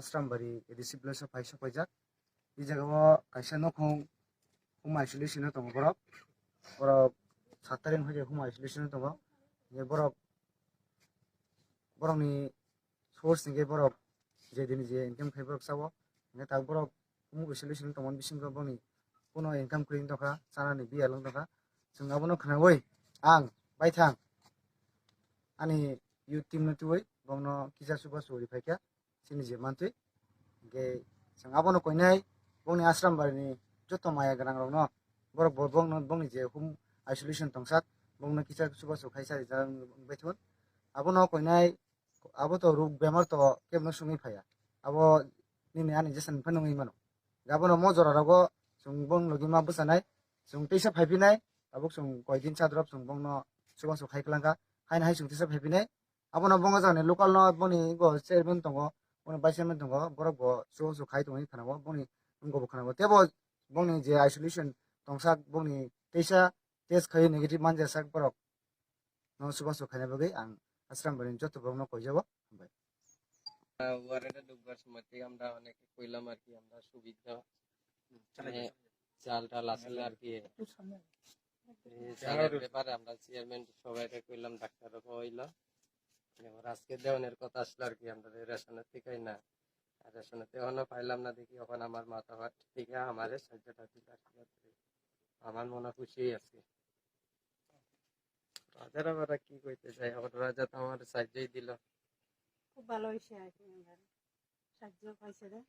Asrambari edisi place of Aisha Pajak. Di jaga kaisa nokong home isolation to borok borok satarin hoje home isolation to ye borok borok ni source ni borok je dini je income khai borok sawo ne tak borok home isolation to mon bisingo boni kono income kring to kha sana ni biya long to kha जों abono khnawoi ang baithang ani youth team na tuoi bongno kisa suba suri phaikya sini je mantui ge जों abono koinai bongni ashram barni joto maya grang rok no borok bongno bongni je home isolation tongsat bongno kisa suba su khaisa jang baithun abono koinai abo to rug bemar to kemno sungi phaya abo nini ani jesan phanungi mano gabono mojora rago जों bong logi ma busanai जों teisa phaipinai abuk sung koidin sadrop sung bongno subang su khaiklanga haina hai sung tisa phepine abono bonga jane local no boni go chairman tongo boni vice chairman tongo borok bo subang su khai tongi khanabo boni ungo bo khanabo tebo bongni je isolation tongsak bongni teisa test khai negative manja sak borok no subang su khaina bagai ang asram barin joto bongno koijabo bai ওয়ারেটা ঢুকবার সময় থেকে আমরা অনেকে কইলাম আর কি আমরা সুবিধা চাল টাল আসলে আর কি চালের ব্যাপারে আমরা চেয়ারম্যান সবাইকে কইলাম ডাক্তারও কইলো এবার আজকে দেওয়ানের কথা আসলো আর কি আমরা রেশনের থেকেই না আর রেশনের এখনো পাইলাম না দেখি এখন আমার মাথা ভাত থেকে আমারে সাহায্যটা দিল আর কি আমার মনে খুশি আছে রাজার আবার কি কইতে চাই আবার রাজা তো আমার সাহায্যই দিল খুব ভালো হয়েছে আর কি সাহায্য পাইছে রে